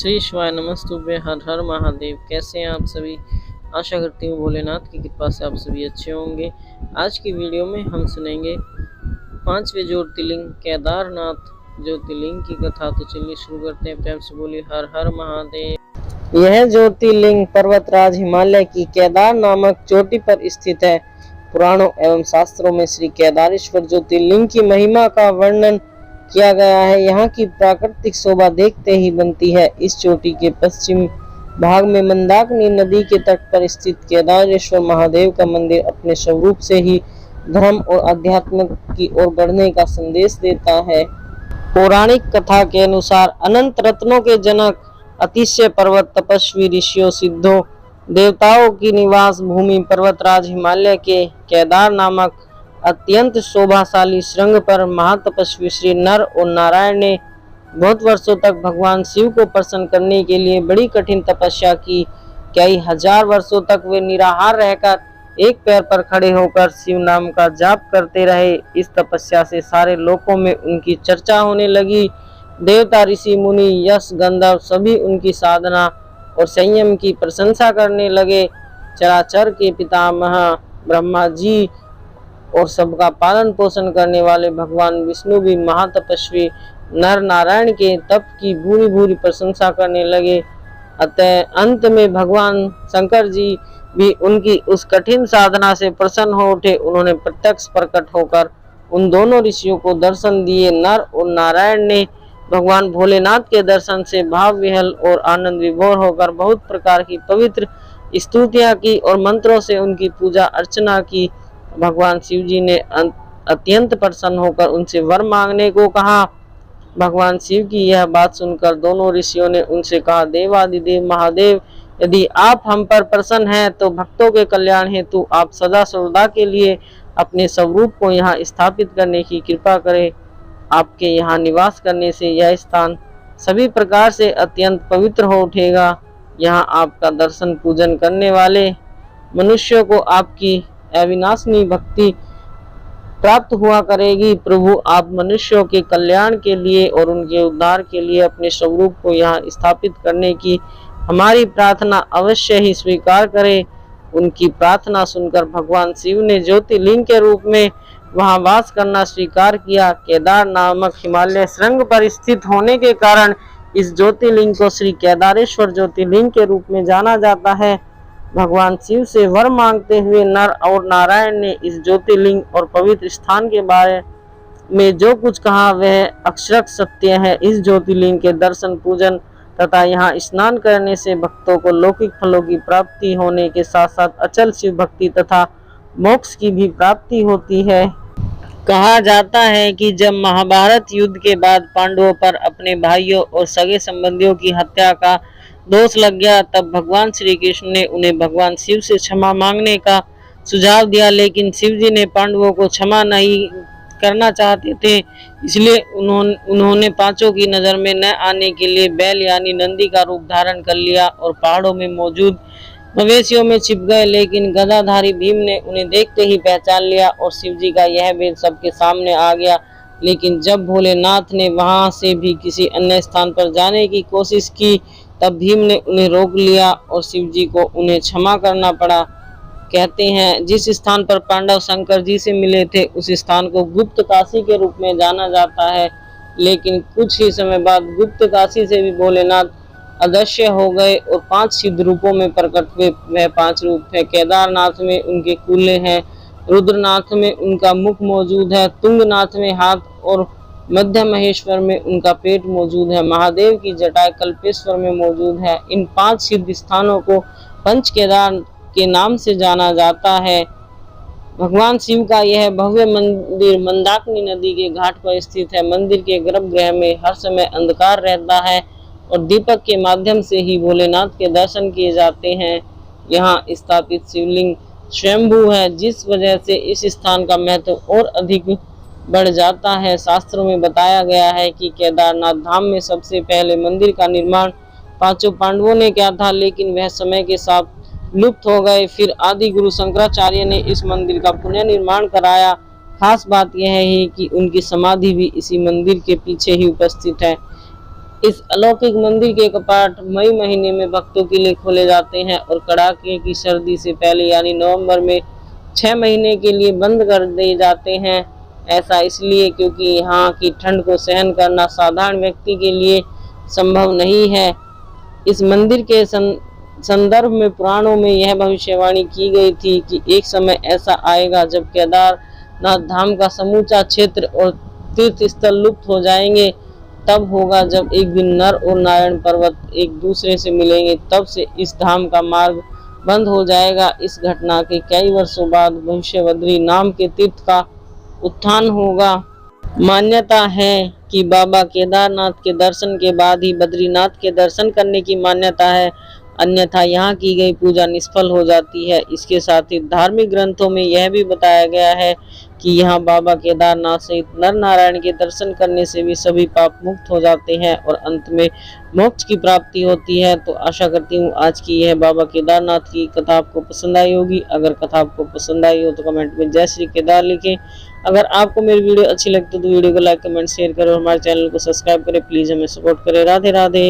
श्री शिवाय नमस्तुभ्य। हर हर महादेव। कैसे हैं आप सभी? आशा करती हूँ भोलेनाथ की कृपा से आप सभी अच्छे होंगे। आज की वीडियो में हम सुनेंगे 5वें ज्योतिर्लिंग केदारनाथ ज्योतिर्लिंग की कथा। तो चलिए शुरू करते हैं। प्रेम से बोलिए हर हर महादेव। यह ज्योतिर्लिंग पर्वतराज हिमालय की केदार नामक चोटी पर स्थित है। पुराणों एवं शास्त्रों में श्री केदारेश्वर ज्योतिर्लिंग की महिमा का वर्णन किया गया है। यहाँ की प्राकृतिक शोभा देखते ही बनती है। इस चोटी के पश्चिम भाग में मंदाकिनी नदी के तट पर स्थित केदारेश्वर महादेव का मंदिर अपने स्वरूप से ही धर्म और अध्यात्म की ओर बढ़ने का संदेश देता है। पौराणिक कथा के अनुसार अनंत रत्नों के जनक अतिशय पर्वत, तपस्वी ऋषियों, सिद्धों, देवताओं की निवास भूमि पर्वतराज हिमालय के केदार नामक अत्यंत शोभाशाली श्रृंग पर महातपस्वी श्री नर और नारायण ने बहुत वर्षों तक भगवान शिव को प्रसन्न करने के लिए बड़ी कठिन तपस्या की। कई हजार वर्षों तक वे निराहार रहकर एक पैर पर खड़े होकर शिव नाम का जाप करते रहे। इस तपस्या से सारे लोकों में उनकी चर्चा होने लगी। देवता, ऋषि, मुनि, यश, गंधर्व सभी उनकी साधना और संयम की प्रशंसा करने लगे। चराचर के पितामह ब्रह्मा जी और सबका पालन पोषण करने वाले भगवान विष्णु भी महातपस्वी नर नारायण के तप की भूरी भूरी प्रशंसा करने लगे। अतः अंत में भगवान शंकर जी भी उनकी उस कठिन साधना से प्रसन्न हो उठे। उन्होंने प्रत्यक्ष प्रकट होकर उन दोनों ऋषियों को दर्शन दिए। नर और नारायण ने भगवान भोलेनाथ के दर्शन से भाव विह्वल और आनंद विभोर होकर बहुत प्रकार की पवित्र स्तुतियां की और मंत्रों से उनकी पूजा अर्चना की। भगवान शिव जी ने अत्यंत प्रसन्न होकर उनसे वर मांगने को कहा। भगवान शिव की यह बात सुनकर दोनों ऋषियों ने उनसे कहा, देवादिदेव महादेव, यदि आप हम पर प्रसन्न हैं तो भक्तों के कल्याण हेतु आप सदा सर्वदा के लिए अपने स्वरूप को यहाँ स्थापित करने की कृपा करें। आपके यहाँ निवास करने से यह स्थान सभी प्रकार से अत्यंत पवित्र हो उठेगा। यहाँ आपका दर्शन पूजन करने वाले मनुष्यों को आपकी अविनाशनीय भक्ति प्राप्त हुआ करेगी। प्रभु, आप मनुष्यों के कल्याण के लिए और उनके उद्धार के लिए अपने स्वरूप को यहाँ स्थापित करने की हमारी प्रार्थना अवश्य ही स्वीकार करें। उनकी प्रार्थना सुनकर भगवान शिव ने ज्योतिर्लिंग के रूप में वहां वास करना स्वीकार किया। केदार नामक हिमालय श्रृंग पर स्थित होने के कारण इस ज्योतिर्लिंग को श्री केदारेश्वर ज्योतिर्लिंग के रूप में जाना जाता है। भगवान शिव से वर मांगते हुए नर और नारायण ने इस ज्योतिर्लिंग और पवित्र स्थान के बारे में जो कुछ कहा वह अक्षरशः सत्य है। इस ज्योतिर्लिंग के दर्शन, पूजन तथा यहाँ स्नान करने से भक्तों को लौकिक फलों की प्राप्ति होने के साथ साथ अचल शिव भक्ति तथा मोक्ष की भी प्राप्ति होती है। कहा जाता है कि जब महाभारत युद्ध के बाद पांडवों पर अपने भाइयों और सगे संबंधियों की हत्या का दोष लग गया, तब भगवान श्री कृष्ण ने उन्हें भगवान शिव से क्षमा मांगने का सुझाव दिया। लेकिन शिव जी ने पांडवों को क्षमा नहीं करना चाहते थे, इसलिए उन्होंने पांचों की नजर में न आने के लिए बैल यानी नंदी का रूप धारण कर लिया और पहाड़ों में मौजूद मवेशियों में छिप गए। लेकिन गदाधारी भीम ने उन्हें देखते ही पहचान लिया और शिव जी का यह भेद सबके सामने आ गया। लेकिन जब भोलेनाथ ने वहां से भी किसी अन्य स्थान पर जाने की कोशिश की, तब भीम ने उन्हें रोक लिया और शिव जी को उन्हें क्षमा करना पड़ा। कहते हैं जिस स्थान पर पांडव शंकर जी से मिले थे उस स्थान को गुप्त काशी के रूप में जाना जाता है। लेकिन कुछ ही समय बाद गुप्त काशी से भी भोलेनाथ अदृश्य हो गए और 5 सिद्ध रूपों में प्रकट हुए। वह 5 रूप है। केदारनाथ में उनके कूल्हे हैं, रुद्रनाथ में उनका मुख मौजूद है, तुंगनाथ में हाथ और मध्य महेश्वर में उनका पेट मौजूद है। महादेव की जटाएं कल्पेश्वर में मौजूद है। इन 5 सिद्ध स्थानों को पंच केदार के नाम से जाना जाता है। भगवान शिव का यह भव्य मंदिर मंदाकिनी नदी के घाट पर स्थित है। मंदिर के गर्भगृह में हर समय अंधकार रहता है और दीपक के माध्यम से ही भोलेनाथ के दर्शन किए जाते हैं। यहाँ स्थापित शिवलिंग स्वयंभू है, जिस वजह से इस स्थान का महत्व और अधिक बढ़ जाता है। शास्त्रों में बताया गया है कि केदारनाथ धाम में सबसे पहले मंदिर का निर्माण 5 पांडवों ने किया था, लेकिन वह समय के साथ लुप्त हो गए। फिर आदि गुरु शंकराचार्य ने इस मंदिर का पुनः निर्माण कराया। खास बात यह है कि उनकी समाधि भी इसी मंदिर के पीछे ही उपस्थित है। इस अलौकिक मंदिर के कपाट मई महीने में भक्तों के लिए खोले जाते हैं और कड़ाके की सर्दी से पहले यानी नवंबर में 6 महीने के लिए बंद कर दिए जाते हैं। ऐसा इसलिए क्योंकि यहाँ की ठंड को सहन करना साधारण व्यक्ति के लिए संभव नहीं है। इस मंदिर के संदर्भ में पुराणों में यह भविष्यवाणी की गई थी कि एक समय ऐसा आएगा जब केदारनाथ धाम का समूचा क्षेत्र और तीर्थ स्थल लुप्त हो जाएंगे। तब होगा जब एक दिन नर और नारायण पर्वत एक दूसरे से मिलेंगे। तब से इस धाम का मार्ग बंद हो जाएगा। इस घटना के कई वर्षों बाद भविष्यवद्री नाम के तीर्थ का उत्थान होगा। मान्यता है कि बाबा केदारनाथ के दर्शन के बाद ही बद्रीनाथ के दर्शन करने की मान्यता है, अन्यथा यहाँ की गई पूजा निष्फल हो जाती है। इसके साथ ही धार्मिक ग्रंथों में यह भी बताया गया है कि यहाँ बाबा केदारनाथ सहित नर नारायण के दर्शन करने से भी सभी पाप मुक्त हो जाते हैं और अंत में मोक्ष की प्राप्ति होती है। तो आशा करती हूँ आज की यह बाबा केदारनाथ की कथा आपको पसंद आई होगी। अगर कथा आपको पसंद आई हो तो कमेंट में जय श्री केदार लिखें। अगर आपको मेरी वीडियो अच्छी लगती है तो वीडियो को लाइक कमेंट शेयर करें और हमारे चैनल को सब्सक्राइब करें। प्लीज़ हमें सपोर्ट करें। राधे राधे।